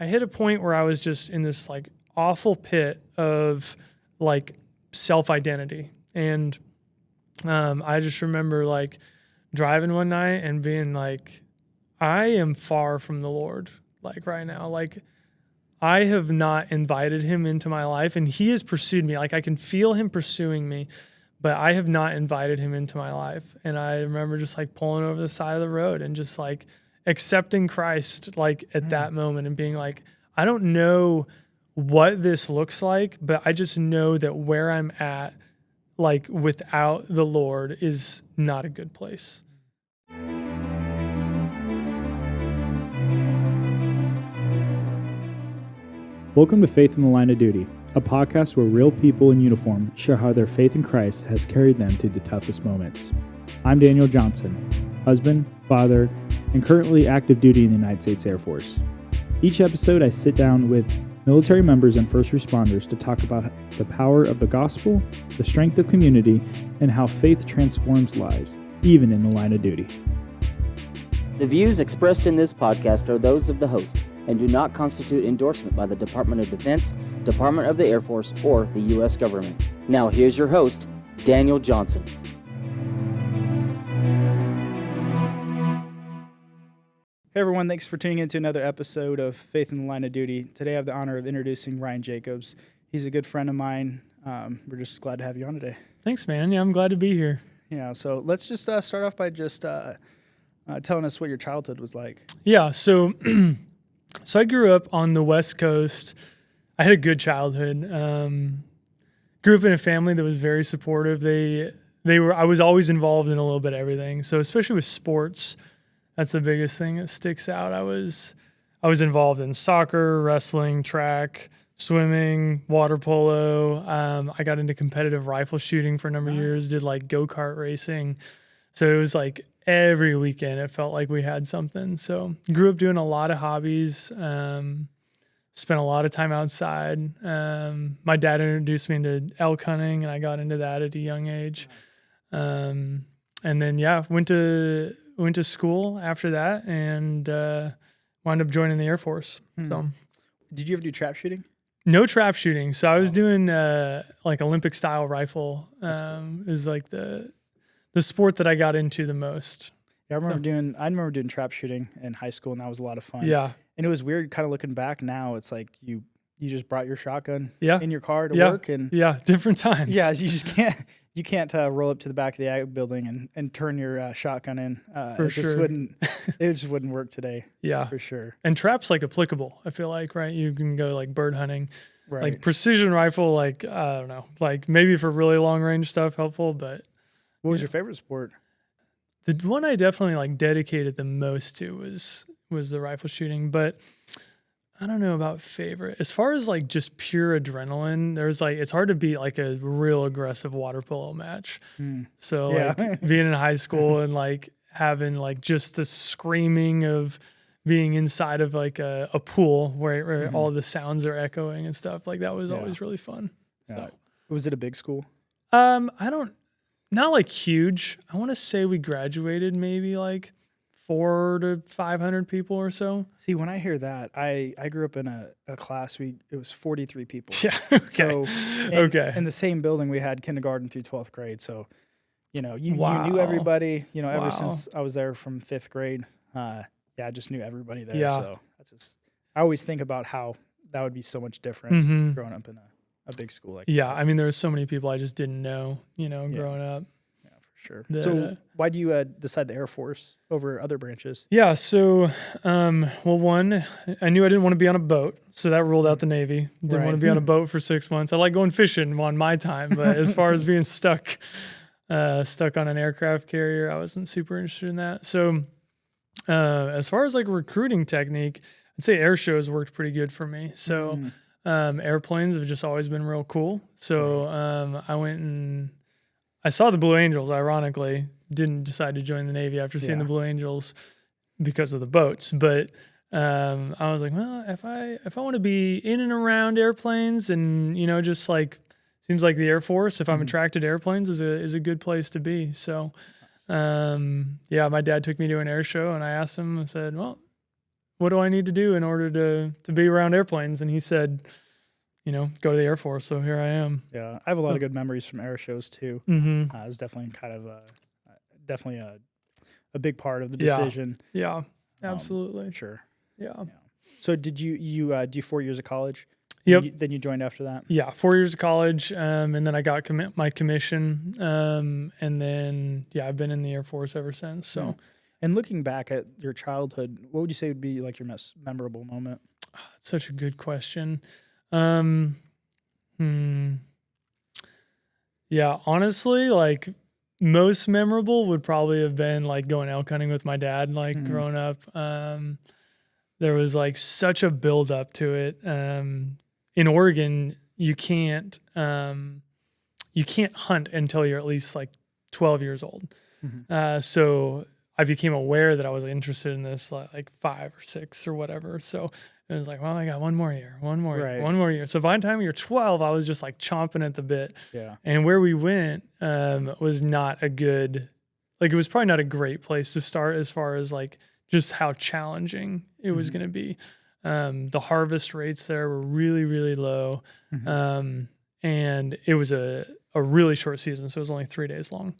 I hit a point where I was just in this like awful pit of like self-identity. And I just remember like driving one night and being like, I am far from the Lord, like right now. Like I have not invited him into my life, and he has pursued me. Like I can feel him pursuing me, but I have not invited him into my life. And I remember just like pulling over the side of the road and just like accepting Christ like at that moment and being like, I don't know what this looks like, but I just know that where I'm at, like without the Lord, is not a good place. Welcome to Faith in the Line of Duty, a podcast where real people in uniform share how their faith in Christ has carried them through the toughest moments. I'm Daniel Johnson, husband, father, and currently active duty in the United States Air Force. Each episode, I sit down with military members and first responders to talk about the power of the gospel, the strength of community, and how faith transforms lives, even in the line of duty. The views expressed in this podcast are those of the host and do not constitute endorsement by the Department of Defense, Department of the Air Force, or the U.S. government. Now here's your host, Daniel Johnson. Hey everyone, thanks for tuning in to another episode of Faith in the Line of Duty. Today I have the honor of introducing Ryan Jacobs. He's a good friend of mine. We're just glad to have you on today. Thanks, man. Yeah, I'm glad to be here. Yeah, so let's just start off by just telling us what your childhood was like. Yeah, so I grew up on the West Coast. I had a good childhood. Grew up in a family that was very supportive. I was always involved in a little bit of everything. So especially with sports, that's the biggest thing that sticks out. I was involved in soccer, wrestling, track, swimming, water polo. I got into competitive rifle shooting for a number of years, did like go-kart racing. So it was like every weekend it felt like we had something. So grew up doing a lot of hobbies, spent a lot of time outside. My dad introduced me into elk hunting, and I got into that at a young age. And then, went to school after that and wound up joining the Air Force. So, did you ever do trap shooting? No trap shooting. So I was doing like Olympic style rifle. Is like the sport that I got into the most. Yeah, I remember doing trap shooting in high school, and that was a lot of fun. Yeah, and it was weird, kind of looking back now. It's like you just brought your shotgun in your car to work, and different times. Yeah, you just can't roll up to the back of the ag building and turn your shotgun in. For it sure. It just wouldn't work today. Yeah, for sure. And trap's like applicable. I feel like, right? You can go like bird hunting, right? Like precision rifle, like I don't know, like maybe for really long range stuff helpful. But what was your favorite sport? The one I definitely like dedicated the most to was the rifle shooting, but I don't know about favorite. As far as like just pure adrenaline, there's like, it's hard to beat like a real aggressive water polo match. So like being in high school and like having like just the screaming of being inside of like a pool where all the sounds are echoing and stuff, like that was always really fun. Yeah. So was it a big school? Not like huge. I want to say we graduated maybe like 400 to 500 people or so. See, when I hear that, I grew up in a class, it was 43 people. Yeah, okay. So, in the same building, we had kindergarten through 12th grade. So, you knew everybody, ever since I was there from 5th grade. I just knew everybody there. Yeah. So I always think about how that would be so much different growing up in a big school like that. Yeah, I mean, there were so many people I just didn't know, growing up. Yeah, for sure. So why do you decide the Air Force over other branches? Yeah, so, one, I knew I didn't want to be on a boat, so that ruled out the Navy. Didn't want to be on a boat for 6 months. I like going fishing on my time, but as far as being stuck on an aircraft carrier, I wasn't super interested in that. So as far as like recruiting technique, I'd say air shows worked pretty good for me. So airplanes have just always been real cool. So I went and I saw the Blue Angels, ironically. Didn't decide to join the Navy after seeing the Blue Angels because of the boats. But I was like, well, if I want to be in and around airplanes and, just like, seems like the Air Force, if I'm attracted to airplanes, is a good place to be. So, my dad took me to an air show and I asked him, I said, well, what do I need to do in order to be around airplanes? And he said, go to the Air Force. So here I am. Yeah, I have a lot of good memories from air shows too. Mm-hmm. It was definitely kind of a big part of the decision. Yeah, absolutely. Sure. Yeah. So did you do 4 years of college? Yep. Then you joined after that? Yeah, 4 years of college, and then I got my commission, and then I've been in the Air Force ever since. So, and looking back at your childhood, what would you say would be like your most memorable moment? That's such a good question. Yeah, honestly, like most memorable would probably have been like going elk hunting with my dad, like growing up. There was like such a build up to it. In Oregon, you can't hunt until you're at least like 12 years old. So I became aware that I was interested in this like 5 or 6 or whatever. So it was like, well, I got one more year. So by the time you're 12, I was just like chomping at the bit. Yeah. And where we went was not a good, like it was probably not a great place to start as far as like just how challenging it was going to be. The harvest rates there were really, really low. And it was a really short season. So it was only 3 days long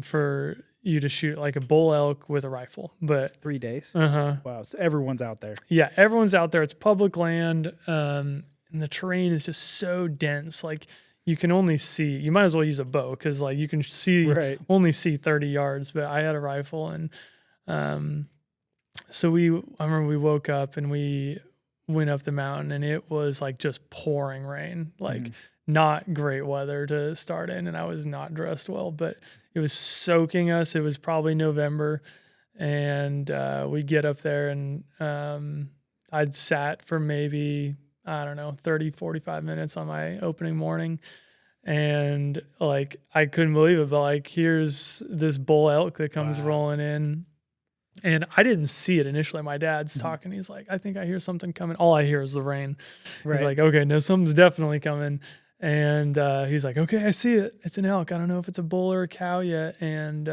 for you to shoot like a bull elk with a rifle. But 3 days? Wow. So everyone's out there. Yeah, everyone's out there. It's public land. And the terrain is just so dense. Like you can only see, you might as well use a bow because like you can see, only see 30 yards. But I had a rifle and so I remember we woke up and we went up the mountain and it was like just pouring rain, like not great weather to start in. And I was not dressed well, but it was soaking us. It was probably November. And we get up there and I'd sat for maybe, 30, 45 minutes on my opening morning. And like, I couldn't believe it, but like, here's this bull elk that comes rolling in. And I didn't see it initially. My dad's talking. He's like, I think I hear something coming. All I hear is the rain. He's like, okay, no, something's definitely coming. And he's like, okay, I see it. It's an elk. I don't know if it's a bull or a cow yet. And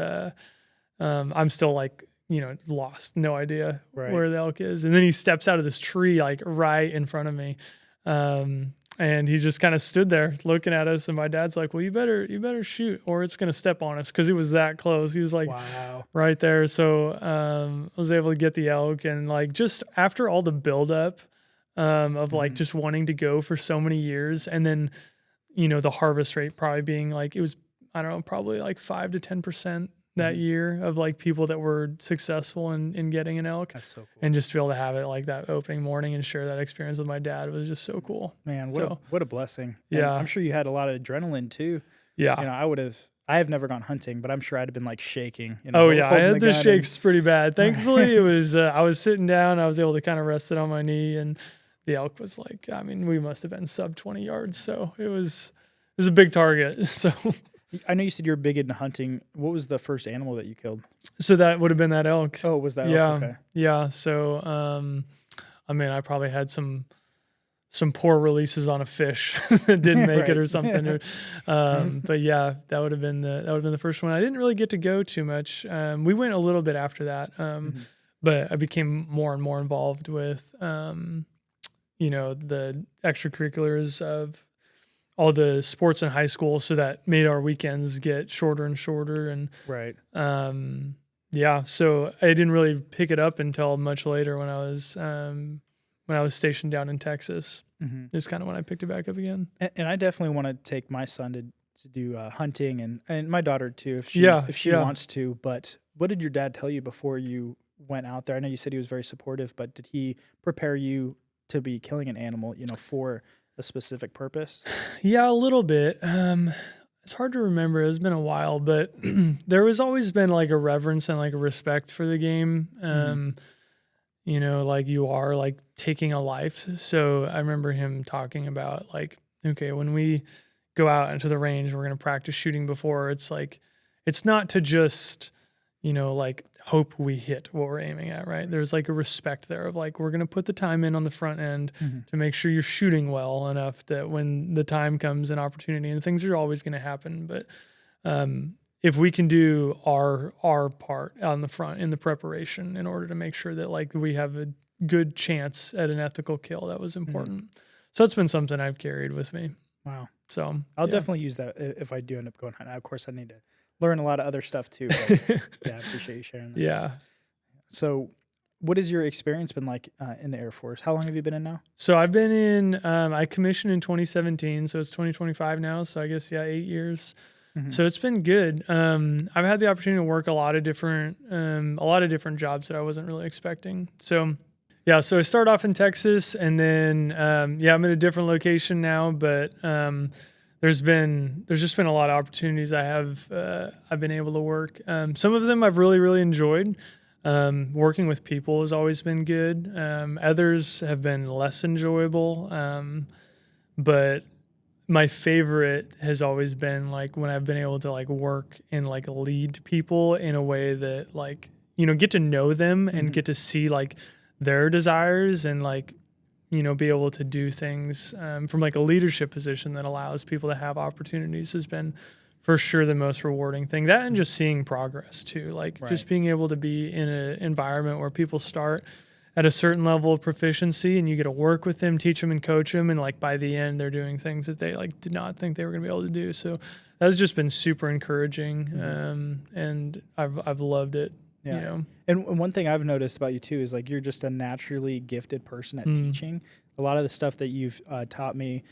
I'm still like, lost. No idea where the elk is. And then he steps out of this tree, like right in front of me. And he just kind of stood there looking at us. And my dad's like, well, you better shoot or it's going to step on us. Cause it was that close. He was like right there. So, I was able to get the elk and like, just after all the buildup, of like just wanting to go for so many years. And then, the harvest rate probably being like, it was, probably like 5 to 10% that year of like people that were successful in getting an elk. That's so cool. And just to be able to have it like that opening morning and share that experience with my dad was just so cool. Man, what a blessing. Yeah. And I'm sure you had a lot of adrenaline too. Yeah. I have never gone hunting, but I'm sure I'd have been like shaking. I had the shakes pretty bad. Thankfully it was, I was sitting down, I was able to kind of rest it on my knee and the elk was like, we must have been sub 20 yards. So it was a big target. So I know you said you're big into hunting. What was the first animal that you killed? So that would have been that elk. Oh, was that elk? Okay. Yeah. So, I probably had some poor releases on a fish that didn't make it or something. But yeah, that would have been the first one. I didn't really get to go too much. We went a little bit after that. But I became more and more involved with, the extracurriculars of all the sports in high school. So that made our weekends get shorter and shorter. And, so I didn't really pick it up until much later when I was stationed down in Texas. It's kind of when I picked it back up again. And I definitely want to take my son to do hunting and my daughter too, if she wants to. But what did your dad tell you before you went out there? I know you said he was very supportive, but did he prepare you to be killing an animal, for a specific purpose? Yeah, a little bit. It's hard to remember. It's been a while, but there was always been like a reverence and like a respect for the game. Like you are like taking a life. So I remember him talking about like, okay, when we go out into the range, we're going to practice shooting before. It's like, it's not to just, like hope we hit what we're aiming at, right? There's like a respect there of like, we're going to put the time in on the front end to make sure you're shooting well enough that when the time comes and opportunity and things are always going to happen. But if we can do our part on the front in the preparation in order to make sure that like we have a good chance at an ethical kill, that was important. So that's been something I've carried with me. Wow. So I'll definitely use that if I do end up going hunting. Of course, I need to learn a lot of other stuff too. But yeah, I appreciate you sharing that. Yeah. So what has your experience been like in the Air Force? How long have you been in now? So I've been in, I commissioned in 2017, so it's 2025 now. So I guess, 8 years. So it's been good. I've had the opportunity to work a lot of different jobs that I wasn't really expecting. So so I started off in Texas, and then I'm in a different location now, but there's just been a lot of opportunities I've been able to work. Some of them I've really, really enjoyed. Working with people has always been good. Others have been less enjoyable. But my favorite has always been like when I've been able to like work and like lead people in a way that like, get to know them and get to see like their desires and like, be able to do things from like a leadership position that allows people to have opportunities has been for sure the most rewarding thing. That and just seeing progress too, like just being able to be in an environment where people start at a certain level of proficiency and you get to work with them, teach them and coach them. And like by the end, they're doing things that they like did not think they were going to be able to do. So that's just been super encouraging. And I've loved it. Yeah. And one thing I've noticed about you too is like you're just a naturally gifted person at teaching. A lot of the stuff that you've taught me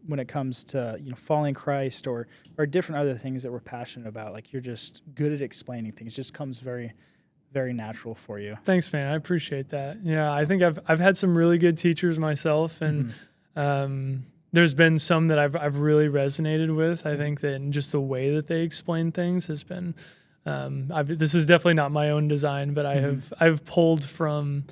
when it comes to following Christ or different other things that we're passionate about, like you're just good at explaining things. It just comes very, very natural for you. Thanks, man. I appreciate that. Yeah, I think I've had some really good teachers myself, and there's been some that I've really resonated with. I think that just the way that they explain things has been. This is definitely not my own design, but I've pulled from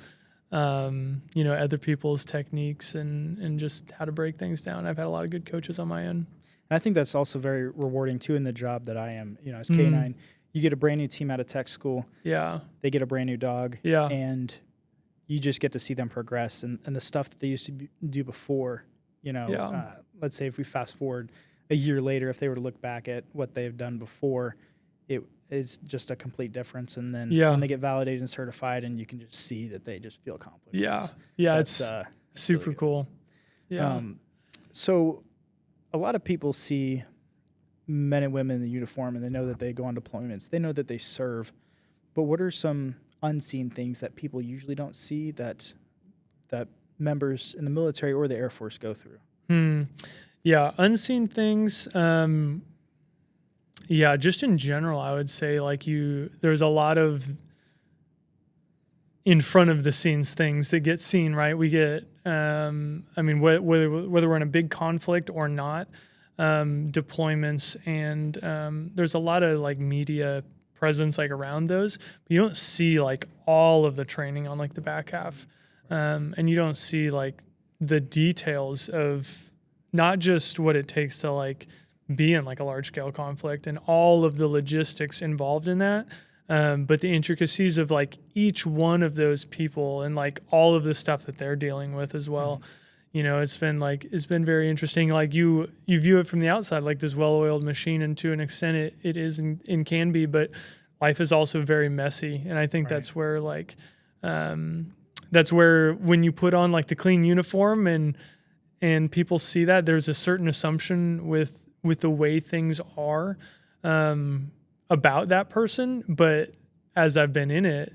other people's techniques and just how to break things down. I've had a lot of good coaches on my end. And I think that's also very rewarding too in the job that I am. As K9, you get a brand new team out of tech school. Yeah. They get a brand new dog. Yeah. And you just get to see them progress and the stuff that they used to do before, let's say if we fast forward a year later, if they were to look back at what they've done before, it is just a complete difference. And then when they get validated and certified, and you can just see that they just feel accomplished. Yeah. It's super really cool. Yeah. So a lot of people see men and women in the uniform and they know that they go on deployments. They know that they serve. But what are some unseen things that people usually don't see that members in the military or the Air Force go through? Yeah, unseen things. Just in general, I would say like there's a lot of in front of the scenes things that get seen, right? We get, whether we're in a big conflict or not, deployments, and there's a lot of like media presence like around those, but you don't see like all of the training on like the back half, and you don't see like the details of not just what it takes to like be in like a large scale conflict and all of the logistics involved in that, but the intricacies of like each one of those people and like all of the stuff that they're dealing with as well. It's been very interesting. Like you view it from the outside, like this well-oiled machine, and to an extent it is and can be, but life is also very messy. And I think that's where like, that's where when you put on like the clean uniform and people see that, there's a certain assumption with the way things are, about that person. But as I've been in it,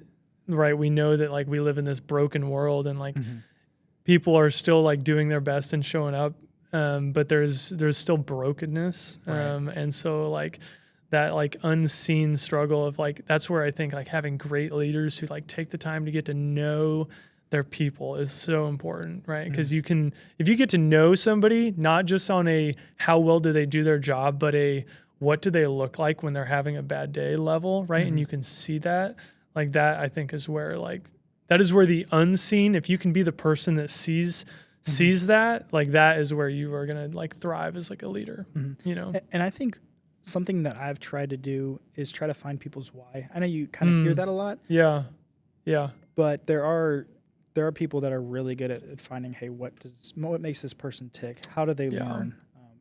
right, we know that like we live in this broken world and like, people are still like doing their best and showing up, but there's still brokenness, and so like that like unseen struggle of like that's where I think like having great leaders who like take the time to get to know their people is so important, right? Because if you get to know somebody not just on a how well do they do their job, but a what do they look like when they're having a bad day level, right? And you can see that, like that I think is where like. That is where the unseen, if you can be the person that sees that, like that is where you are going to like thrive as like a leader, And I think something that I've tried to do is try to find people's why. I know you kind of hear that a lot. Yeah. Yeah. But there are people that are really good at finding, hey, what makes this person tick? How do they learn?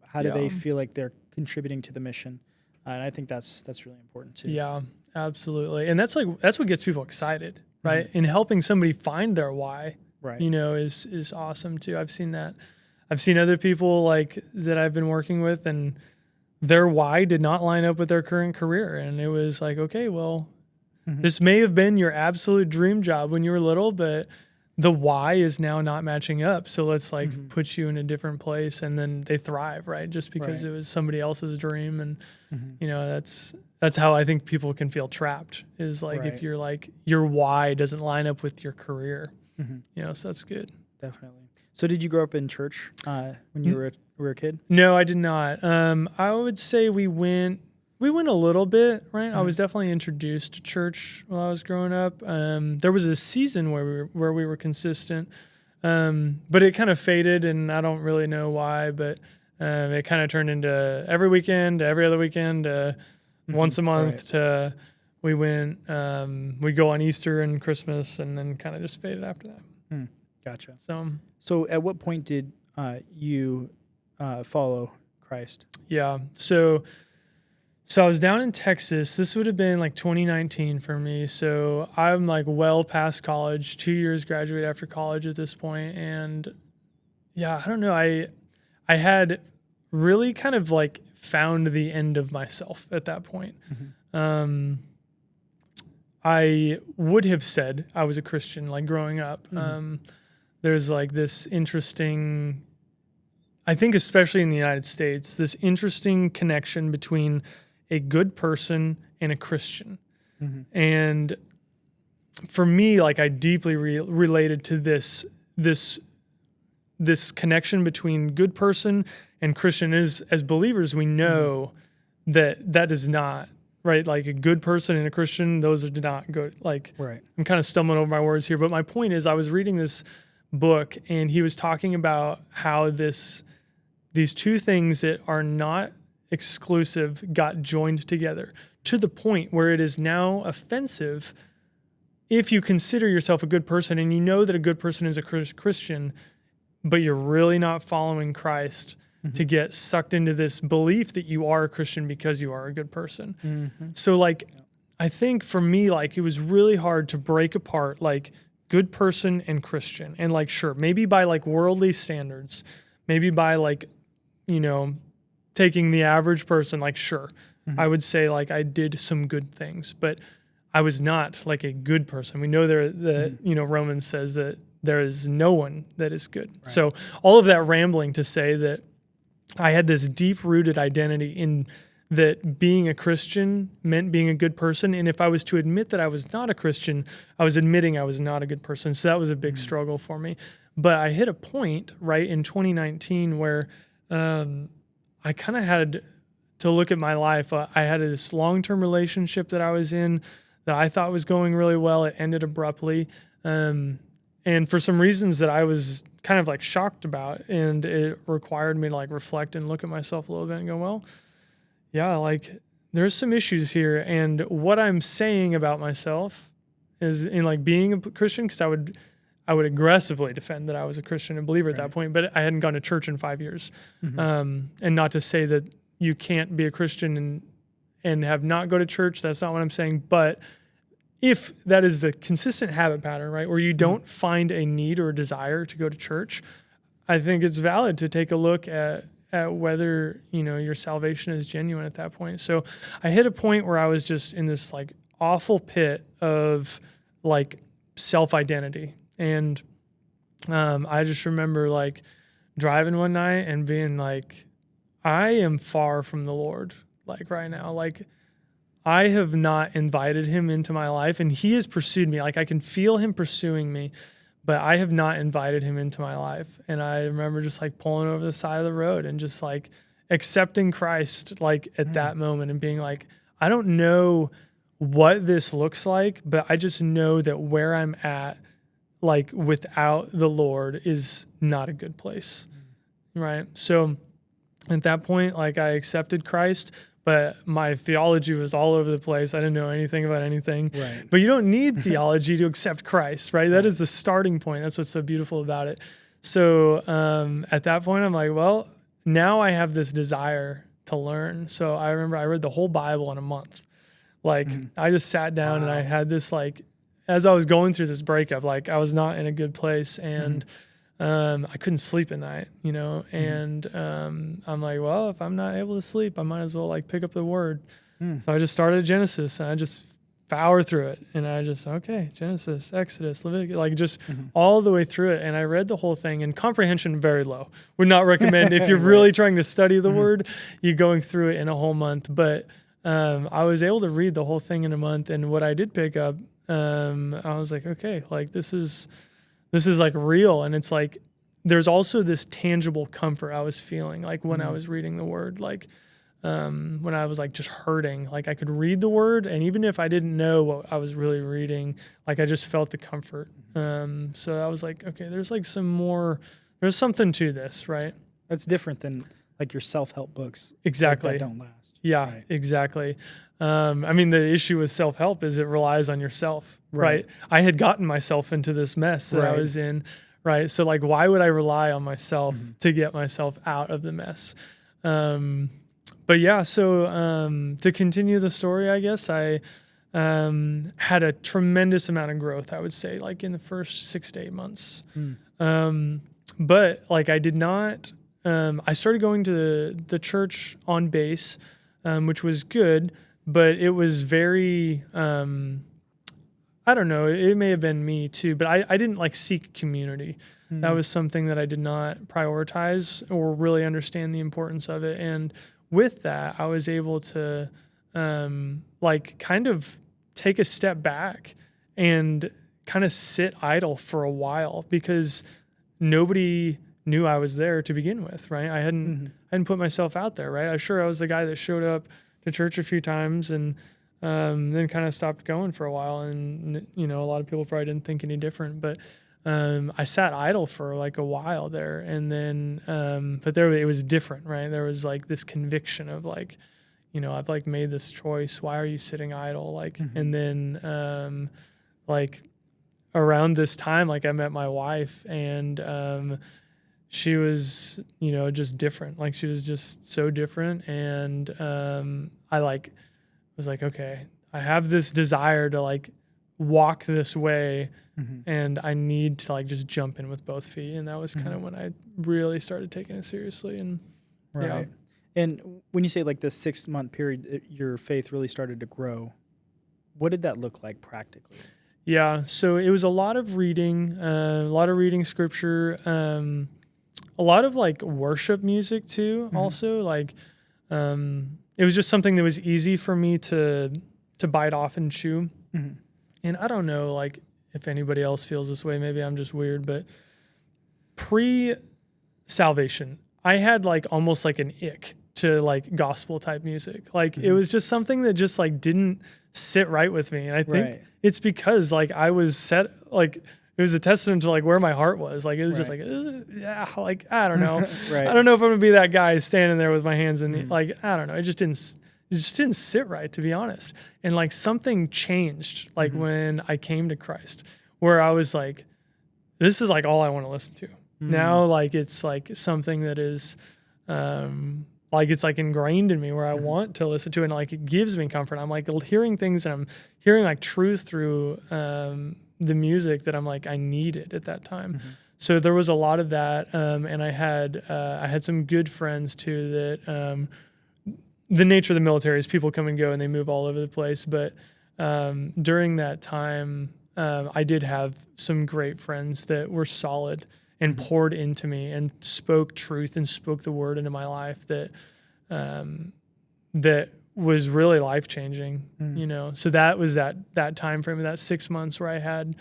How do they feel like they're contributing to the mission? And I think that's really important too. Yeah, absolutely. And that's what gets people excited, right? And helping somebody find their why, Right. is awesome too. I've seen that. I've seen other people like that I've been working with, and their why did not line up with their current career. And it was like, okay, well, this may have been your absolute dream job when you were little, but the why is now not matching up. So let's put you in a different place, and then they thrive, right? Just because it was somebody else's dream. And, that's how I think people can feel trapped, is like, if you're like, your why doesn't line up with your career, so that's good. Definitely. So did you grow up in church when you were a kid? No, I did not. I would say we went a little bit, right? I was definitely introduced to church while I was growing up. There was a season where we were consistent, but it kind of faded, and I don't really know why, but it kind of turned into every weekend, every other weekend, once a month. To we went, we'd go on Easter and Christmas, and then kind of just faded after that. Gotcha. So at what point did you follow Christ? Yeah. So I was down in Texas. This would have been like 2019 for me. So I'm like well past college, 2 years graduate after college at this point. And yeah, I don't know. I had really kind of like found the end of myself at that point. I would have said I was a Christian, like growing up. There's like this interesting, I think especially in the United States, this interesting connection between a good person and a Christian. And for me, like I deeply related to this connection between good person and Christian. As believers, we know that is not, right? Like a good person and a Christian, those are not good. Like, right. I'm kind of stumbling over my words here, but my point is I was reading this book, and he was talking about how these two things that are not exclusive got joined together to the point where it is now offensive if you consider yourself a good person and you know that a good person is a Christian, but you're really not following Christ, to get sucked into this belief that you are a Christian because you are a good person. So like, I think for me, like it was really hard to break apart like good person and Christian. And like, sure, maybe by like worldly standards, maybe by like, taking the average person, like, sure, I would say like I did some good things, but I was not like a good person. We know Romans says that there is no one that is good. Right. So all of that rambling to say that I had this deep-rooted identity in that being a Christian meant being a good person. And if I was to admit that I was not a Christian, I was admitting I was not a good person. So that was a big struggle for me. But I hit a point, right, in 2019 where I kind of had to look at my life. I had this long-term relationship that I was in that I thought was going really well. It ended abruptly. And for some reasons that I was kind of like shocked about, and it required me to like reflect and look at myself a little bit and go, well, yeah, like there's some issues here. And what I'm saying about myself is in like being a Christian, because I would aggressively defend that I was a Christian and believer at that point, but I hadn't gone to church in 5 years. And not to say that you can't be a Christian and have not go to church. That's not what I'm saying. But if that is the consistent habit pattern, right, where you don't find a need or a desire to go to church, I think it's valid to take a look at whether, your salvation is genuine at that point. So I hit a point where I was just in this like awful pit of like self-identity. And I just remember like driving one night and being like, I am far from the Lord, like right now. Like I have not invited him into my life, and he has pursued me. Like I can feel him pursuing me, but I have not invited him into my life. And I remember just like pulling over the side of the road and just like accepting Christ like at that moment and being like, I don't know what this looks like, but I just know that where I'm at, like without the Lord, is not a good place. Right. So at that point, like I accepted Christ, but my theology was all over the place. I didn't know anything about anything. Right. But you don't need theology to accept Christ, right? That is the starting point. That's what's so beautiful about it. So at that point, I'm like, well, now I have this desire to learn. So I remember I read the whole Bible in a month. Like I just sat down and I had this like, as I was going through this breakup, like I was not in a good place and I couldn't sleep at night, you know, and I'm like, well, if I'm not able to sleep, I might as well like pick up the word. So I just started at Genesis and I just power through it. And I just, okay, Genesis, Exodus, Leviticus, like just all the way through it. And I read the whole thing, and comprehension very low. Would not recommend if you're really trying to study the word, you going through it in a whole month. But I was able to read the whole thing in a month. And what I did pick up, I was like, okay, like this is like real. And it's like, there's also this tangible comfort I was feeling like when I was reading the word, like when I was like just hurting, like I could read the word, and even if I didn't know what I was really reading, like I just felt the comfort. So I was like, okay, there's like there's something to this, right? That's different than like your self-help books. Exactly. That don't last. Yeah, right. Exactly. I mean, the issue with self-help is it relies on yourself, right? I had gotten myself into this mess that I was in, right? So like, why would I rely on myself to get myself out of the mess? But yeah, so to continue the story, I guess I had a tremendous amount of growth, I would say, like in the first 6 to 8 months. But like I did not, I started going to the church on base, which was good, but it was very, I don't know, it may have been me too, but I didn't like seek community. That was something that I did not prioritize or really understand the importance of it. And with that, I was able to like kind of take a step back and kind of sit idle for a while because nobody knew I was there to begin with, right? I hadn't put myself out there, right? I was the guy that showed up to church a few times and then kind of stopped going for a while. And, you know, a lot of people probably didn't think any different, but I sat idle for like a while there, and then, but it was different, right? There was like this conviction of like, you know, I've like made this choice. Why are you sitting idle? Like, and then, like around this time, like I met my wife, and, she was, you know, just different. Like she was just so different. And, I like was like, okay, I have this desire to like walk this way. And I need to like just jump in with both feet. And that was kind of when I really started taking it seriously. And yeah. And when you say like this 6 month period, your faith really started to grow, what did that look like practically? Yeah. So it was a lot of reading scripture, a lot of like worship music too. Also like, it was just something that was easy for me to bite off and chew. And I don't know, like, if anybody else feels this way, maybe I'm just weird, but pre-salvation, I had like almost like an ick to like gospel type music. Like it was just something that just like didn't sit right with me. And I think it's because like I was set, like it was a testament to like where my heart was. Like it was just like, yeah, like, I don't know. I don't know if I'm gonna be that guy standing there with my hands in the, like, I don't know. It just didn't sit right, to be honest. And like something changed like when I came to Christ, where I was like, this is like all I want to listen to. Now like it's like something that is like it's like ingrained in me, where I want to listen to it, and like it gives me comfort. I'm like hearing things, and I'm hearing like truth through the music that I'm like I needed at that time. So there was a lot of that, and I had some good friends too that the nature of the military is people come and go and they move all over the place. But during that time, I did have some great friends that were solid and poured into me and spoke truth and spoke the word into my life that that was really life-changing, you know? So that was that time frame of that 6 months where I had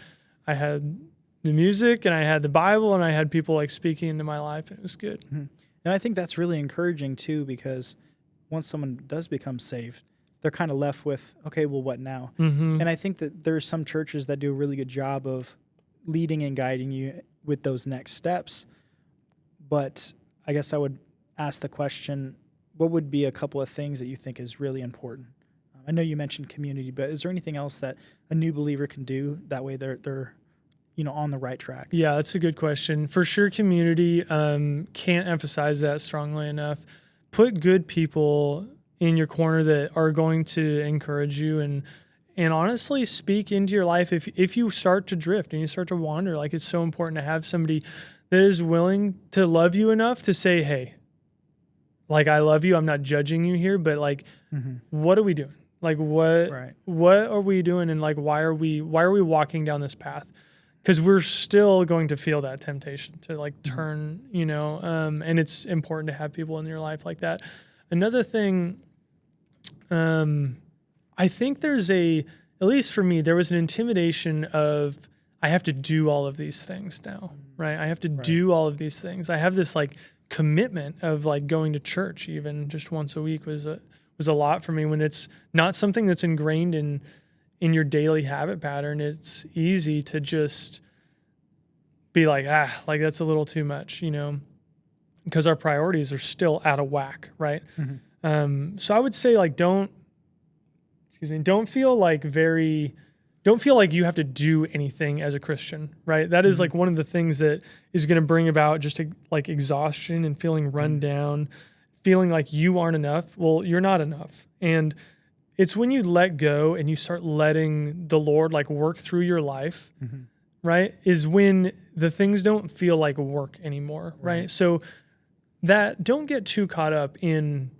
the music and I had the Bible and I had people like speaking into my life, and it was good. And I think that's really encouraging too, because once someone does become saved, they're kind of left with, okay, well, what now? And I think that there's some churches that do a really good job of leading and guiding you with those next steps. But I guess I would ask the question, what would be a couple of things that you think is really important? I know you mentioned community, but is there anything else that a new believer can do that way they're you know, on the right track? Yeah, that's a good question. For sure, community, can't emphasize that strongly enough. put good people in your corner that are going to encourage you and honestly speak into your life if you start to drift and you start to wander. Like, it's so important to have somebody that is willing to love you enough to say, hey, like, I love you, I'm not judging you here, but like, what are we doing? Like, what are we doing? And like, why are we walking down this path? Because we're still going to feel that temptation to like turn, and it's important to have people in your life like that. Another thing, I think there's at least for me, there was an intimidation of, I have to do all of these things now, right? I have to do all of these things. I have this like commitment of like going to church even just once a week was a lot for me when it's not something that's ingrained in your daily habit pattern. It's easy to just be like, like that's a little too much, because our priorities are still out of whack, right? So I would say like, don't feel like you have to do anything as a Christian, right? That is like one of the things that is going to bring about just like exhaustion and feeling run down, feeling like you aren't enough. Well, you're not enough. And it's when you let go and you start letting the Lord like work through your life, right? Is when the things don't feel like work anymore, right? So that don't get too caught up in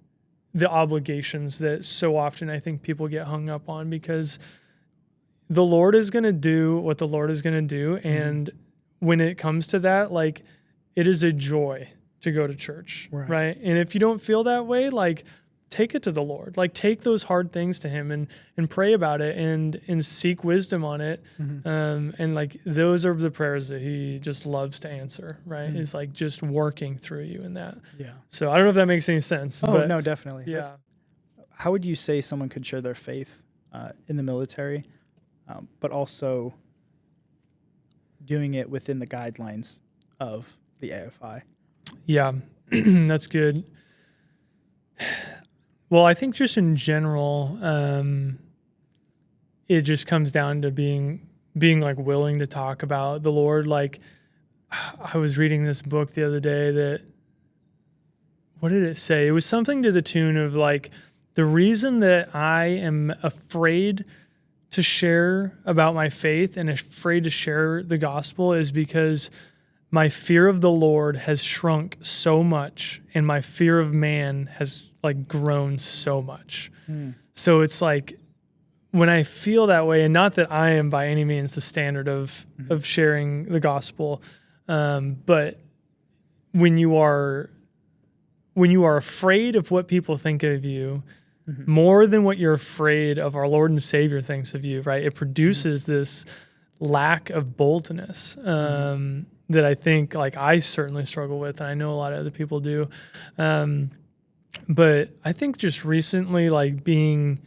the obligations that so often I think people get hung up on, because the Lord is going to do what the Lord is going to do. And when it comes to that, like, it is a joy to go to church, right? And if you don't feel that way, like, take it to the Lord, like take those hard things to him and pray about it and seek wisdom on it. And like, those are the prayers that he just loves to answer, right? Is like just working through you in that. Yeah. So I don't know if that makes any sense. Oh, but no, definitely. Yeah. How would you say someone could share their faith in the military, but also doing it within the guidelines of the AFI? Yeah, that's good. Well, I think just in general, it just comes down to being like willing to talk about the Lord. Like, I was reading this book the other day that, what did it say? It was something to the tune of like, the reason that I am afraid to share about my faith and afraid to share the gospel is because my fear of the Lord has shrunk so much and my fear of man has like grown so much. So it's like, when I feel that way, and not that I am by any means the standard of sharing the gospel, but when you are afraid of what people think of you, more than what you're afraid of our Lord and Savior thinks of you, right? It produces this lack of boldness that I think, like, I certainly struggle with, and I know a lot of other people do. But I think just recently, like, being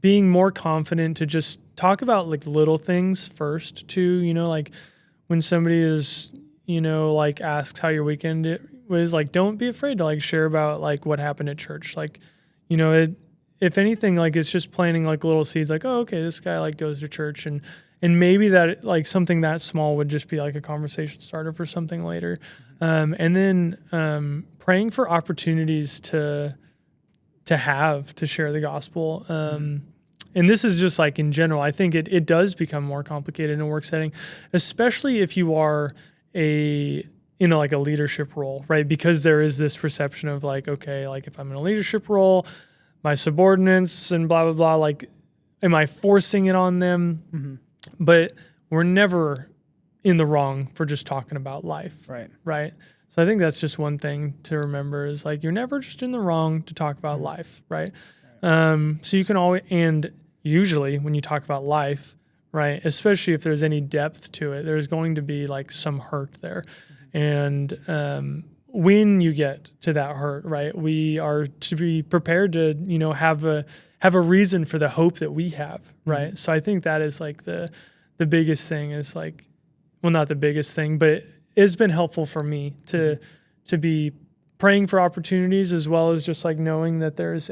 more confident to just talk about like little things first too, like when somebody is, like asks how your weekend was, like, don't be afraid to like share about like what happened at church. Like, if anything, like, it's just planting like little seeds, like, oh, okay, this guy like goes to church, and maybe that like something that small would just be like a conversation starter for something later. And then praying for opportunities to share the gospel. And this is just like in general, I think it does become more complicated in a work setting, especially if you are like a leadership role, right? Because there is this perception of like, okay, like if I'm in a leadership role, my subordinates and blah, blah, blah, like, am I forcing it on them? But we're never in the wrong for just talking about life. Right. So I think that's just one thing to remember is like, you're never just in the wrong to talk about life. Right. So you can always, and usually when you talk about life, right, especially if there's any depth to it, there's going to be like some hurt there. And when you get to that hurt, right, we are to be prepared to, have a reason for the hope that we have. Right. So I think that is like the biggest thing is like, well, not the biggest thing, but it's been helpful for me to be praying for opportunities, as well as just like knowing that there's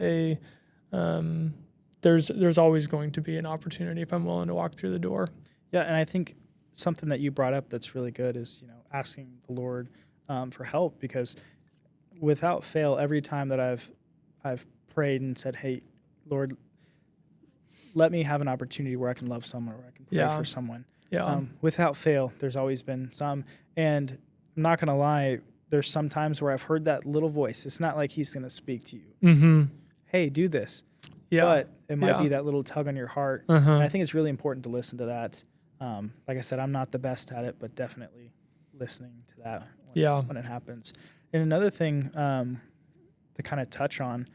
there's always going to be an opportunity if I'm willing to walk through the door. Yeah, and I think something that you brought up that's really good is, asking the Lord for help, because without fail, every time that I've prayed and said, "Hey, Lord, let me have an opportunity where I can love someone, or I can pray for someone." Without fail, there's always been some. And I'm not going to lie, there's some times where I've heard that little voice. It's not like he's going to speak to you. Hey, do this. But it might be that little tug on your heart. And I think it's really important to listen to that. Like I said, I'm not the best at it, but definitely listening to that when it happens. And another thing to kind of touch on,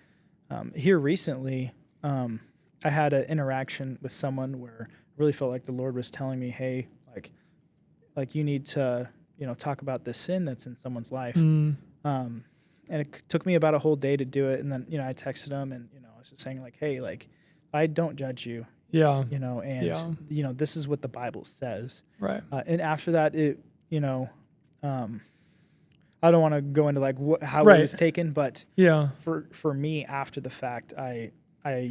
here recently, I had an interaction with someone where I really felt like the Lord was telling me, hey, like you need to, talk about this sin that's in someone's life. And it took me about a whole day to do it. And then, I texted him and, I was just saying like, hey, like I don't judge you. And this is what the Bible says. Right. And after that, it, I don't want to go into like how it was taken, but for me after the fact, I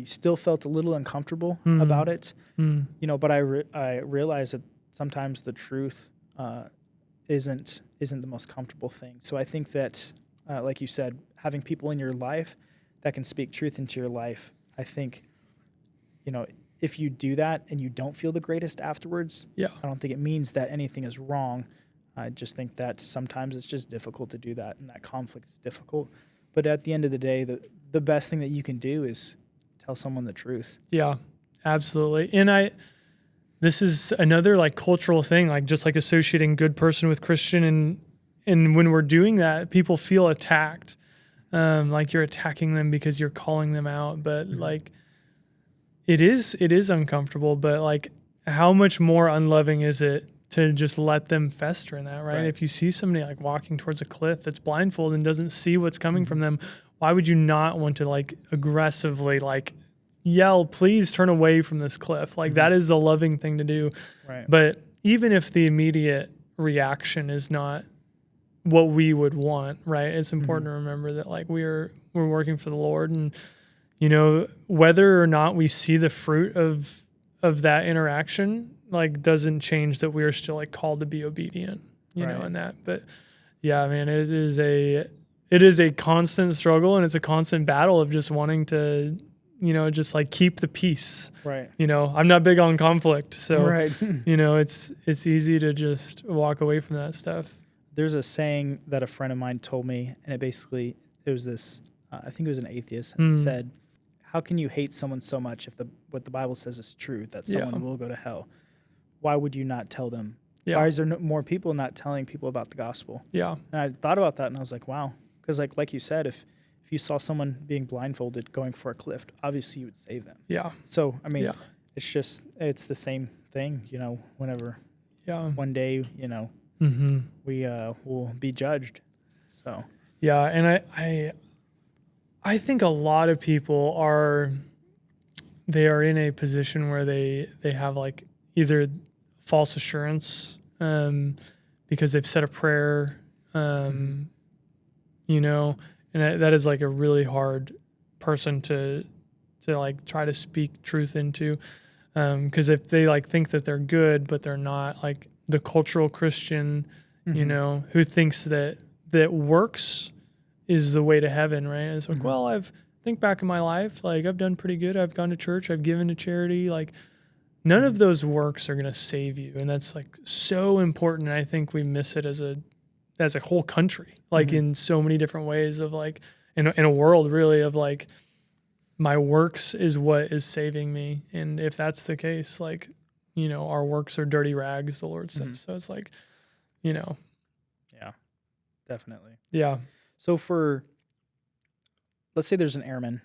still felt a little uncomfortable about it, but I realized that sometimes the truth isn't the most comfortable thing. So I think that, like you said, having people in your life that can speak truth into your life, I think, if you do that and you don't feel the greatest afterwards, I don't think it means that anything is wrong. I just think that sometimes it's just difficult to do that, and that conflict is difficult. But at the end of the day, the best thing that you can do is tell someone the truth. Yeah, absolutely. And this is another like cultural thing, like just like associating good person with Christian, and when we're doing that, people feel attacked, like you're attacking them because you're calling them out. But like it is uncomfortable. But like, how much more unloving is it to just let them fester in that, right? If you see somebody like walking towards a cliff that's blindfolded and doesn't see what's coming from them, why would you not want to like aggressively like yell, please turn away from this cliff? Like that is the loving thing to do. Right. But even if the immediate reaction is not what we would want, right? It's important to remember that like we're working for the Lord, and whether or not we see the fruit of that interaction like doesn't change that we are still like called to be obedient, in that. But yeah, man, it is a constant struggle, and it's a constant battle of just wanting to, just like keep the peace. Right. I'm not big on conflict, so it's easy to just walk away from that stuff. There's a saying that a friend of mine told me, and it was this, I think it was an atheist, and it said, how can you hate someone so much if what the Bible says is true, that someone will go to hell? Why would you not tell them? Yeah. Why is there more people not telling people about the gospel? Yeah. And I thought about that, and I was like, wow. Because like you said, if you saw someone being blindfolded going for a cliff, obviously you would save them. Yeah. So, I mean, it's the same thing, whenever one day, we will be judged. So. Yeah, and I think a lot of people are in a position where they have like either false assurance because they've said a prayer, and that is like a really hard person to like try to speak truth into, because if they like think that they're good but they're not, like the cultural Christian, who thinks that works is the way to heaven, right? It's like, well, think back in my life, like I've done pretty good. I've gone to church. I've given to charity. Like none of those works are going to save you. And that's like so important. And I think we miss it as a whole country, like in so many different ways of like, in a world really of like, my works is what is saving me. And if that's the case, like, our works are dirty rags, the Lord says. So it's like, Yeah, definitely. Yeah. So let's say there's an airman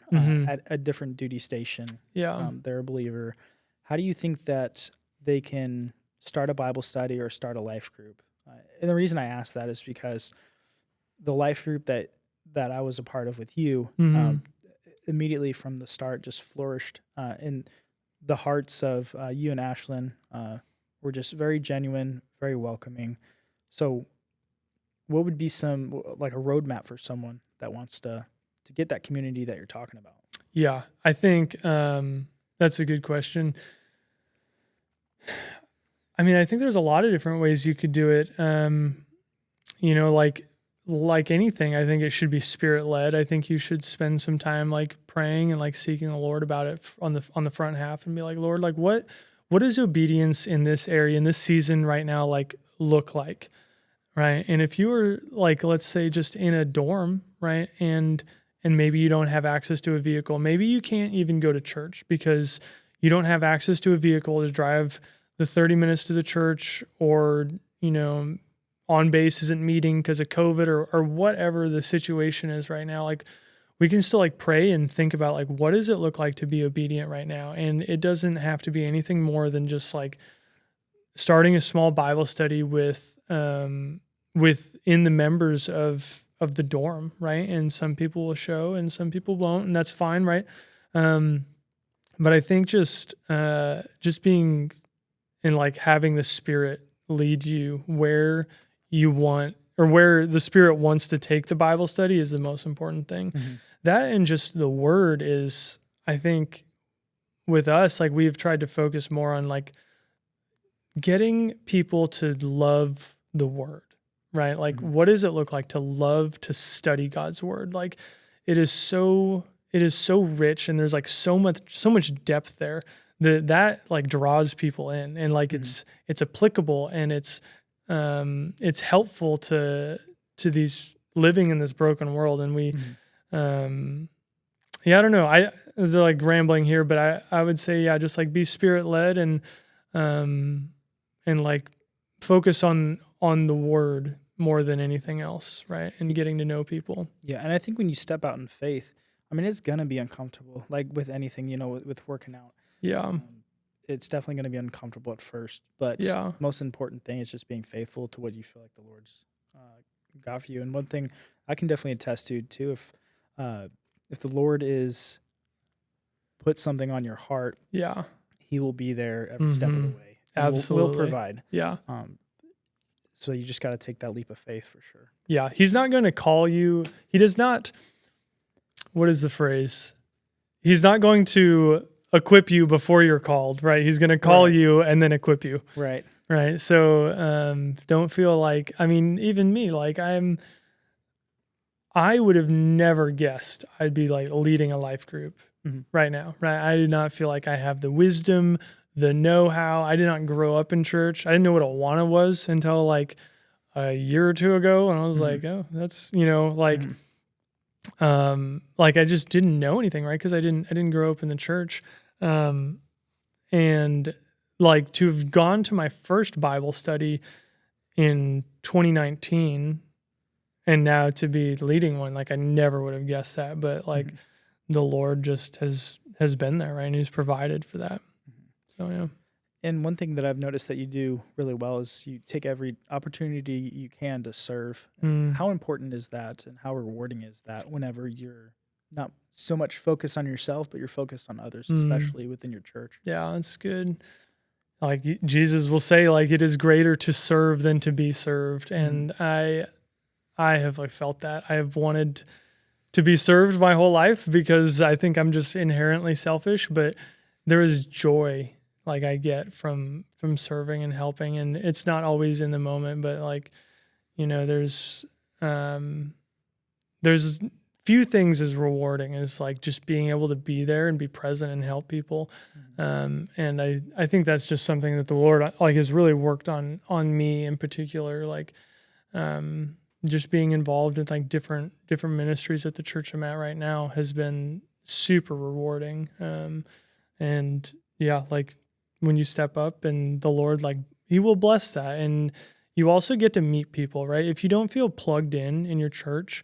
at a different duty station. Yeah. They're a believer. How do you think that they can start a Bible study or start a life group? And the reason I ask that is because the life group that I was a part of with you, immediately from the start just flourished in the hearts of you and Ashlyn. Were just very genuine, very welcoming. So what would be some, like a roadmap for someone that wants to get that community that you're talking about? Yeah, I think that's a good question. I mean, I think there's a lot of different ways you could do it. like anything, I think it should be spirit led. I think you should spend some time like praying and like seeking the Lord about it on the front half and be like, Lord, like what does obedience in this area, in this season right now, like look like? Right. And if you were like, let's say just in a dorm, right. And maybe you don't have access to a vehicle, maybe you can't even go to church because you don't have access to a vehicle to drive the 30 minutes to the church, or, on base isn't meeting because of COVID or whatever the situation is right now. Like we can still like pray and think about like, what does it look like to be obedient right now? And it doesn't have to be anything more than just like starting a small Bible study within the members of the dorm, right? And some people will show and some people won't, and that's fine, right? But I think just being and like having the Spirit lead you where you want, or where the Spirit wants to take the Bible study is the most important thing. Mm-hmm. That and just the Word is, I think, with us, like we've tried to focus more on like getting people to love the Word, right? Like mm-hmm. What does it look like to love to study God's Word? Like it is so rich, and there's like so much depth there that like draws people in, and like mm-hmm. it's applicable, and it's helpful to these living in this broken world. And we mm-hmm. I don't know, they're like rambling here, but I would say just like be Spirit led and like focus on the Word more than anything else, right? And getting to know people. Yeah, and I think when you step out in faith, I mean, it's going to be uncomfortable, like with anything, with working out. Yeah. It's definitely going to be uncomfortable at first, but most important thing is just being faithful to what you feel like the Lord's got for you. And one thing I can definitely attest to too, if the Lord is put something on your heart, He will be there every mm-hmm. step of the way. Absolutely. Will provide. Yeah. So you just got to take that leap of faith for sure. Yeah. He's not going to call you. He does not. What is the phrase? He's not going to equip you before you're called, right? He's going to call you and then equip you. Right. Right. So don't feel like, I mean, even me, like I would have never guessed I'd be like leading a life group mm-hmm. right now, right? I did not feel like I have the wisdom, the know-how. I did not grow up in church. I didn't know what Awana was until like a year or two ago. And I was mm-hmm. like, oh, that's, mm-hmm. Like I just didn't know anything, right? Because I didn't grow up in the church. And like to have gone to my first Bible study in 2019 and now to be leading one, like I never would have guessed that, but like mm-hmm. the Lord just has been there, right? And He's provided for that. Mm-hmm. So, yeah. And one thing that I've noticed that you do really well is you take every opportunity you can to serve. How important is that, and how rewarding is that whenever you're not so much focused on yourself, but you're focused on others, especially within your church? Yeah, that's good. Like Jesus will say, like, it is greater to serve than to be served. And I have like felt that. I have wanted to be served my whole life because I think I'm just inherently selfish, but there is joy like I get from serving and helping, and it's not always in the moment, but like, there's few things as rewarding as like just being able to be there and be present and help people. And I think that's just something that the Lord like has really worked on me in particular, like just being involved in like different ministries at the church I'm at right now has been super rewarding. And yeah, like when you step up and the Lord, like He will bless that. And you also get to meet people, right? If you don't feel plugged in your church,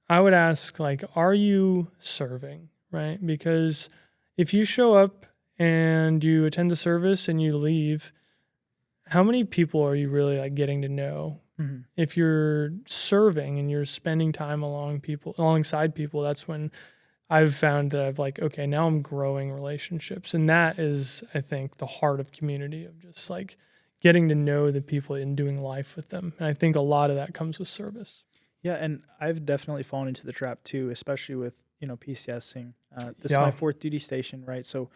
I would ask, like, are you serving, right? Because if you show up and you attend the service and you leave, how many people are you really like getting to know? Mm-hmm. If you're serving and you're spending time alongside people, that's when I've found that I've like, okay, now I'm growing relationships. And that is, I think, the heart of community, of just like getting to know the people and doing life with them. And I think a lot of that comes with service. Yeah, and I've definitely fallen into the trap too, especially with, PCSing. This is my fourth duty station, right? So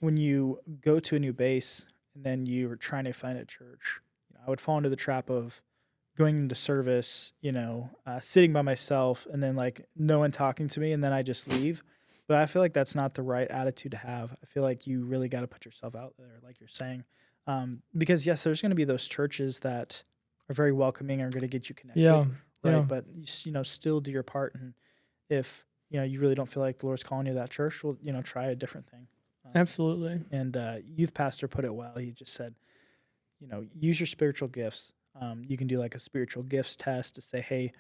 when you go to a new base and then you're trying to find a church, I would fall into the trap of going into service, sitting by myself and then like no one talking to me and then I just leave. But I feel like that's not the right attitude to have. I feel like you really got to put yourself out there, like you're saying. Because yes, there's going to be those churches that are very welcoming, are going to get you connected. Yeah. Right. Yeah. But still do your part. And if, you really don't feel like the Lord's calling you to that church, well, try a different thing. Absolutely. And youth pastor put it well. He just said, use your spiritual gifts. You can do like a spiritual gifts test to say, hey,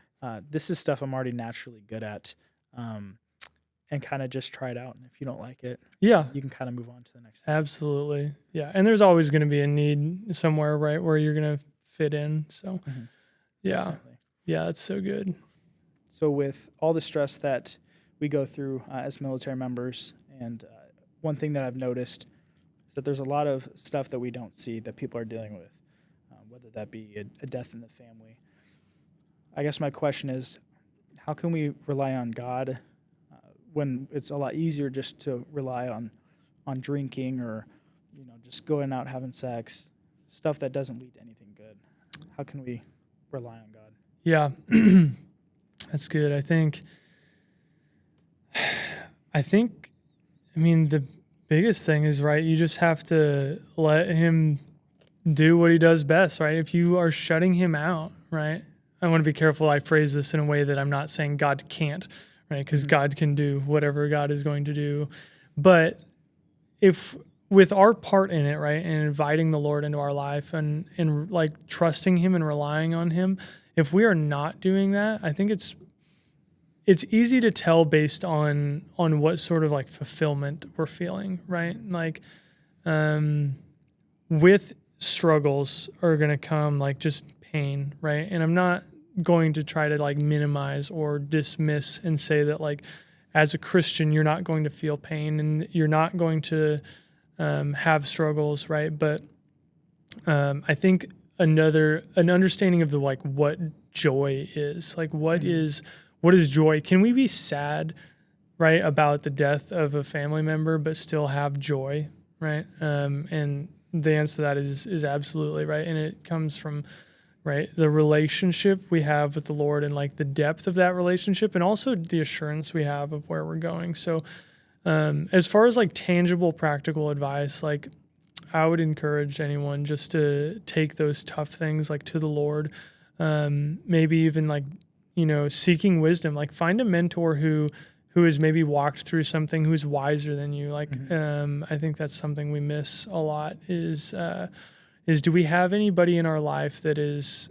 this is stuff I'm already naturally good at, and kind of just try it out. And if you don't like it, yeah, you can kind of move on to the next thing. Absolutely. Yeah. And there's always going to be a need somewhere, right, where you're going to fit in. So, yeah. Definitely. Yeah, that's so good. So with all the stress that we go through as military members, and one thing that I've noticed is that there's a lot of stuff that we don't see that people are dealing with, whether that be a death in the family. I guess my question is, how can we rely on God when it's a lot easier just to rely on drinking or, just going out having sex, stuff that doesn't lead to anything good? How can we rely on God? Yeah, that's good. I mean, the biggest thing is, right, you just have to let him do what he does best, right? If you are shutting him out, right? I want to be careful I phrase this in a way that I'm not saying God can't, right? Because God can do whatever God is going to do. But if with our part in it, right, and inviting the Lord into our life and like trusting him and relying on him, if we are not doing that, I think it's easy to tell based on what sort of like fulfillment we're feeling, right? Like with struggles are going to come like just pain, right? And I'm not going to try to like minimize or dismiss and say that like as a Christian you're not going to feel pain and you're not going to have struggles, right? But I think an understanding of the like what joy is, like what is joy? Can we be sad, right, about the death of a family member but still have joy, right? And the answer to that is absolutely, right? And it comes from, right, the relationship we have with the Lord and like the depth of that relationship and also the assurance we have of where we're going. So as far as like tangible, practical advice, like I would encourage anyone just to take those tough things like to the Lord, maybe even like, seeking wisdom, like find a mentor who has maybe walked through something, who's wiser than you. Like, I think that's something we miss a lot is do we have anybody in our life that is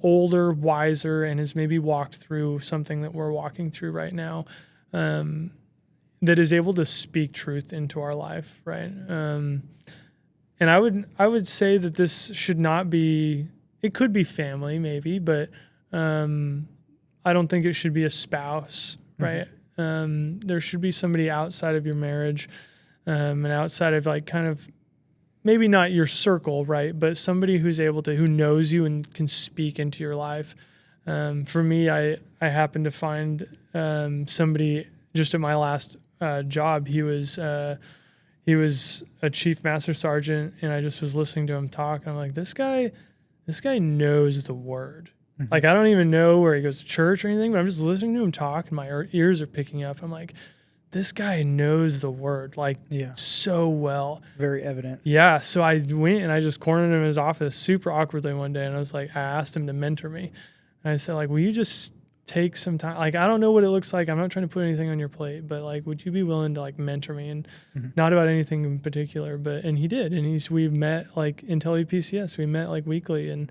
older, wiser, and has maybe walked through something that we're walking through right now, that is able to speak truth into our life, right? And I would say that this should not be, it could be family maybe, but I don't think it should be a spouse, right? There should be somebody outside of your marriage and outside of like kind of maybe not your circle, right? But somebody who knows you and can speak into your life. For me, I happened to find somebody just at my last job. He was a chief master sergeant, and I just was listening to him talk. And I'm like, this guy knows the word. Like, I don't even know where he goes to church or anything, but I'm just listening to him talk, and my ears are picking up. I'm like, this guy knows the word, like, so well. Very evident. Yeah, so I went and I just cornered him in his office super awkwardly one day, and I asked him to mentor me. And I said, like, will you just take some time? Like, I don't know what it looks like. I'm not trying to put anything on your plate, but, like, would you be willing to, like, mentor me? And not about anything in particular, and he did. And we met, like, until PCS. We met, like, weekly, and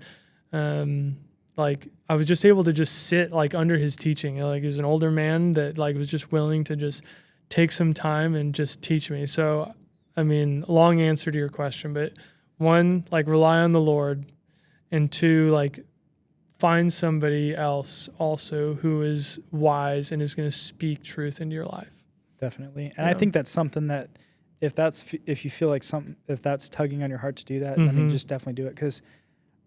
like I was just able to just sit like under his teaching. Like, he was an older man that like was just willing to just take some time and just teach me. So, I mean, long answer to your question, but one, like rely on the Lord, and two, like find somebody else also who is wise and is going to speak truth into your life. Definitely. And I think that's something that if you feel like if that's tugging on your heart to do that, I mean, just definitely do it. 'Cause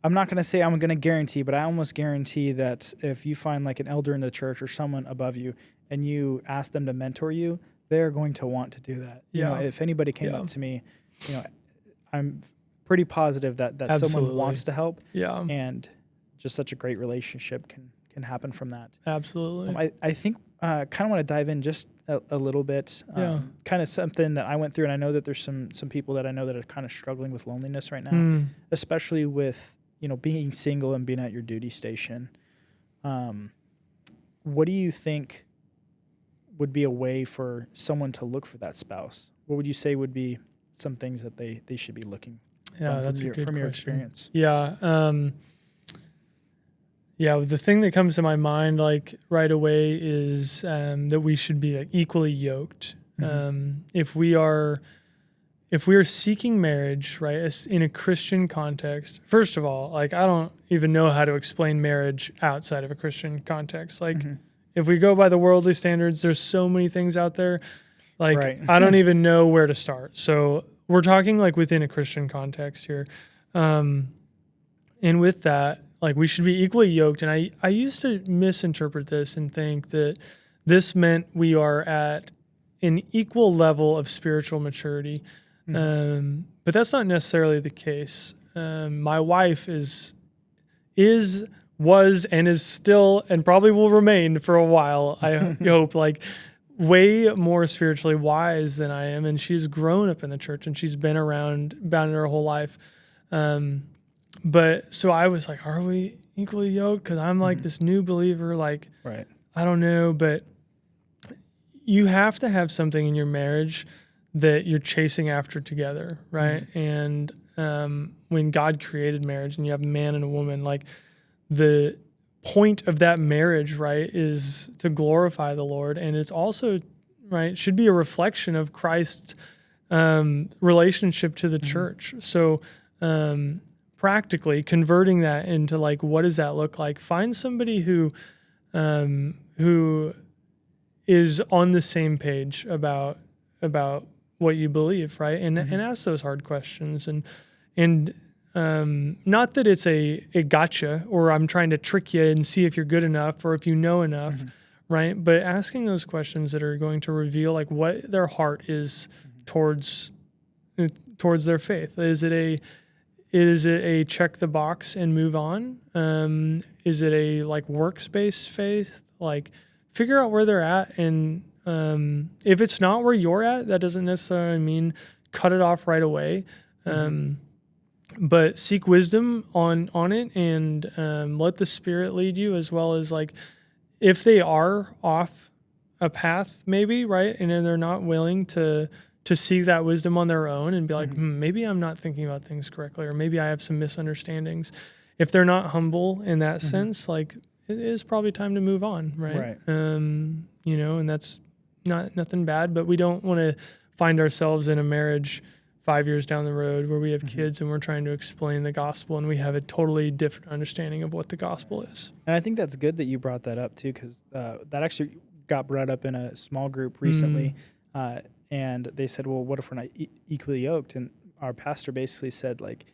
I'm not going to say I'm going to guarantee, but I almost guarantee that if you find like an elder in the church or someone above you and you ask them to mentor you, they're going to want to do that. You know, if anybody came up to me, I'm pretty positive that someone wants to help. Yeah. And just such a great relationship can happen from that. Absolutely. I think kind of want to dive in just a little bit, kind of something that I went through, and I know that there's some people that I know that are kind of struggling with loneliness right now, especially with, being single and being at your duty station. What do you think would be a way for someone to look for that spouse? What would you say would be some things that they should be looking from your experience? Yeah. The thing that comes to my mind like right away is that we should be like equally yoked. If we are seeking marriage, right, in a Christian context, first of all, like I don't even know how to explain marriage outside of a Christian context. Like if we go by the worldly standards, there's so many things out there. Like I don't even know where to start. So we're talking like within a Christian context here. And with that, like we should be equally yoked. And I used to misinterpret this and think that this meant we are at an equal level of spiritual maturity. But that's not necessarily the case. My wife was, and is still, and probably will remain for a while, I hope, like way more spiritually wise than I am. And she's grown up in the church and she's been around her whole life. But so I was like, are we equally yoked? Because I'm like this new believer, like, I don't know, but you have to have something in your marriage that you're chasing after together, right? And when God created marriage and you have a man and a woman, like the point of that marriage, right, is to glorify the Lord. And it's also, right, should be a reflection of Christ's relationship to the church. So practically converting that into like, what does that look like? Find somebody who is on the same page about what you believe, right? And ask those hard questions. And not that it's a gotcha or I'm trying to trick you and see if you're good enough or if you know enough, right? But asking those questions that are going to reveal like what their heart is towards their faith. Is it a check the box and move on? Is it a like works-based faith? Like figure out where they're at, and if it's not where you're at, that doesn't necessarily mean cut it off right away. But seek wisdom on it, and let the Spirit lead you, as well as like if they are off a path, maybe, right, and they're not willing to seek that wisdom on their own and be like, maybe I'm not thinking about things correctly, or maybe I have some misunderstandings. If they're not humble in that sense, like it is probably time to move on, right? And that's nothing bad, but we don't want to find ourselves in a marriage 5 years down the road where we have kids and we're trying to explain the gospel and we have a totally different understanding of what the gospel is. And I think that's good that you brought that up too, because that actually got brought up in a small group recently. And they said, well, what if we're not equally yoked? And our pastor basically said, like,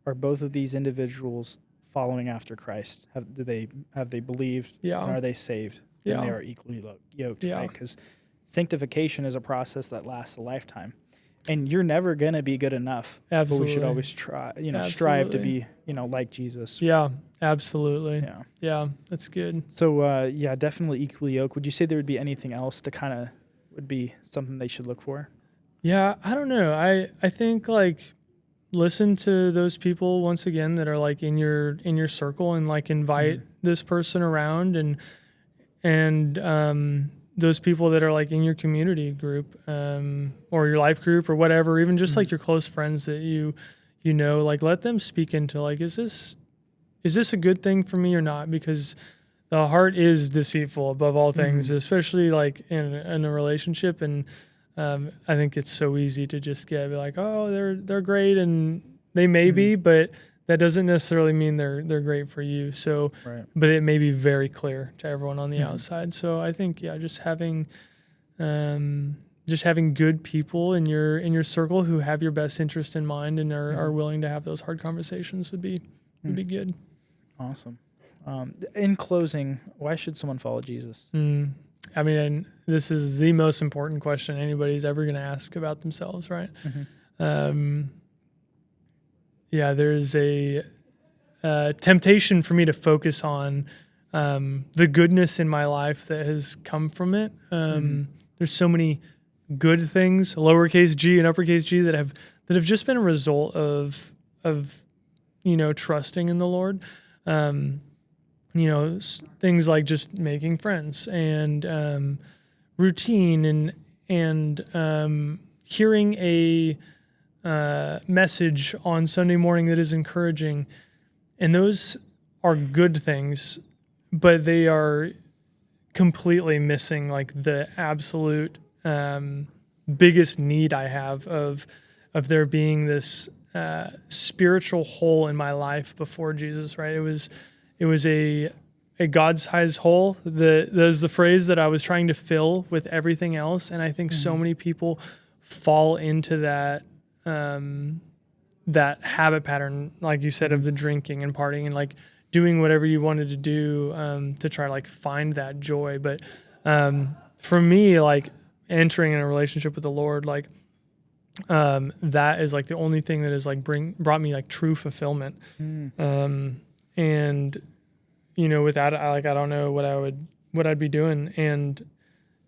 are both of these individuals following after Christ? Have they believed? Yeah. And are they saved? Yeah. And they are equally yoked, right? Because sanctification is a process that lasts a lifetime. And you're never going to be good enough. Absolutely. But we should always try, strive to be, like Jesus. Yeah, absolutely. Yeah, that's good. So, definitely equally yoked. Would you say there would be anything else to kind of would be something they should look for? Yeah, I don't know. I think like listen to those people once again that are like in your circle, and like invite this person around, and those people that are like in your community group or your life group or whatever, even just like your close friends that you like, let them speak into like, is this a good thing for me or not? Because the heart is deceitful above all things, especially like in a relationship. And I think it's so easy to just be like, oh, they're great, and they may be, but that doesn't necessarily mean they're great for you. So, but it may be very clear to everyone on the outside. So I think just having good people in your circle who have your best interest in mind and are willing to have those hard conversations would be good. Awesome. In closing, why should someone follow Jesus? I mean, this is the most important question anybody's ever going to ask about themselves, right? There's a temptation for me to focus on the goodness in my life that has come from it. There's so many good things, lowercase g and uppercase G, that have just been a result of trusting in the Lord. Things like just making friends and routine and hearing a message on Sunday morning that is encouraging. And those are good things, but they are completely missing like the absolute biggest need I have of there being this spiritual hole in my life before Jesus, right? It was a God-sized hole. There's the phrase that I was trying to fill with everything else, and I think so many people fall into that that habit pattern, like you said, of the drinking and partying and like doing whatever you wanted to do to try to like find that joy. But for me, like entering in a relationship with the Lord, like that is like the only thing that has like brought me like true fulfillment. And without it, I don't know what I'd be doing. And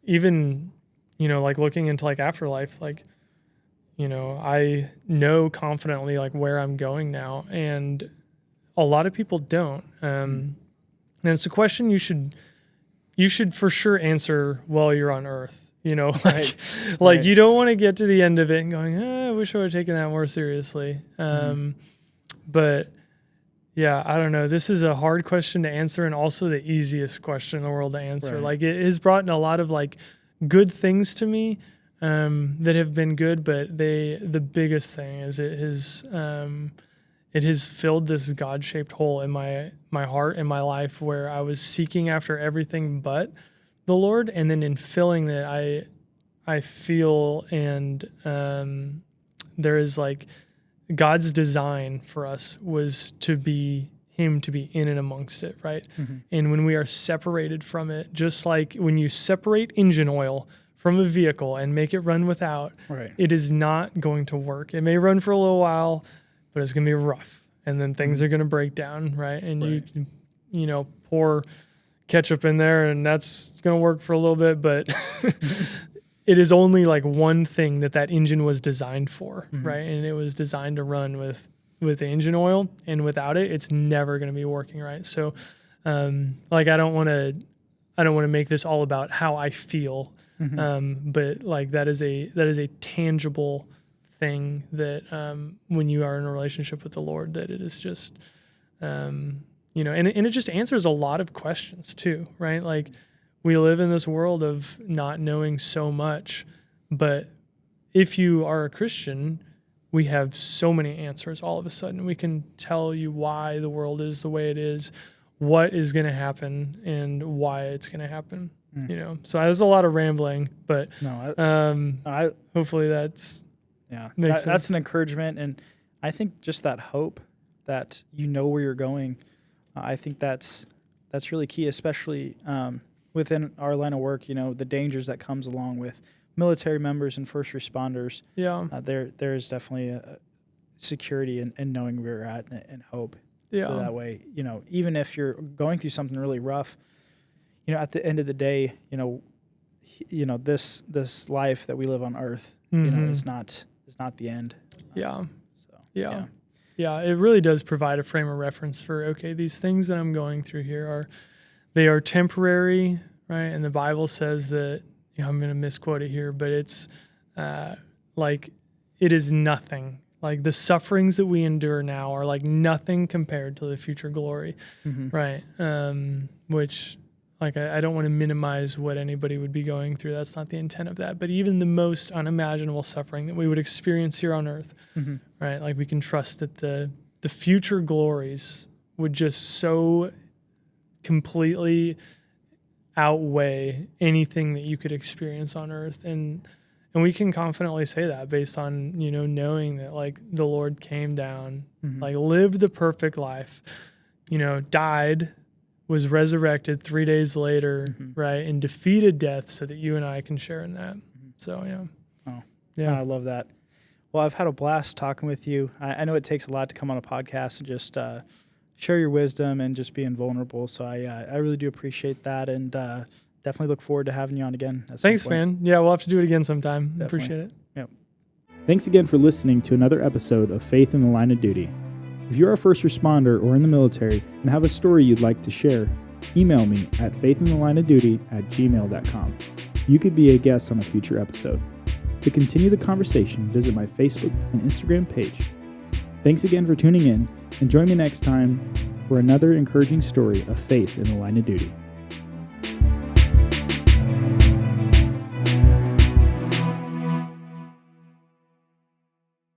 even like looking into like afterlife, like I know confidently like where I'm going now, and a lot of people don't. And it's a question you should for sure answer while you're on earth. Like you don't want to get to the end of it and going, I wish I would have taken that more seriously. But yeah, I don't know. This is a hard question to answer, and also the easiest question in the world to answer. Right. Like it has brought in a lot of like good things to me that have been good, but the biggest thing is it has filled this God-shaped hole in my heart and my life where I was seeking after everything but the Lord, and then in filling that I feel and there is like God's design for us was to be Him, to be in and amongst it, right? And when we are separated from it, just like when you separate engine oil from a vehicle and make it run without, it is not going to work. It may run for a little while, but it's going to be rough, and then things are going to break down, right? And you can, pour ketchup in there, and that's going to work for a little bit, but it is only like one thing that engine was designed for, right? And it was designed to run with engine oil, and without it, it's never going to be working, right? So, like I don't want to make this all about how I feel, but like that is a tangible thing that when you are in a relationship with the Lord, that it is just and it just answers a lot of questions too, right? Like we live in this world of not knowing so much, but if you are a Christian, we have so many answers all of a sudden. We can tell you why the world is the way it is, what is going to happen, and why it's going to happen. So there's a lot of rambling, but hopefully that's makes sense. That's an encouragement, and I think just that hope that where you're going, I think that's really key, especially within our line of work. The dangers that comes along with military members and first responders. There is definitely a security in knowing where you're at and hope. So that way, even if you're going through something really rough, at the end of the day, this life that we live on earth, is not the end. It really does provide a frame of reference for, okay, these things that I'm going through here are temporary, right? And the Bible says that, I'm going to misquote it here, but it's like it is nothing. Like the sufferings that we endure now are like nothing compared to the future glory, right? Which, like, I don't want to minimize what anybody would be going through. That's not the intent of that. But even the most unimaginable suffering that we would experience here on earth, right? Like we can trust that the future glories would just so completely outweigh anything that you could experience on earth. And we can confidently say that based on, knowing that like the Lord came down, like lived the perfect life, died, was resurrected 3 days later, right? And defeated death so that you and I can share in that. So, I love that. Well, I've had a blast talking with you. I know it takes a lot to come on a podcast and just share your wisdom and just being vulnerable. So I really do appreciate that, and definitely look forward to having you on again. Thanks, man. Yeah, we'll have to do it again sometime. Definitely. Appreciate it. Yep. Thanks again for listening to another episode of Faith in the Line of Duty. If you're a first responder or in the military and have a story you'd like to share, email me at faithinthelineofduty@gmail.com. You could be a guest on a future episode. To continue the conversation, visit my Facebook and Instagram page. Thanks again for tuning in, and join me next time for another encouraging story of faith in the line of duty.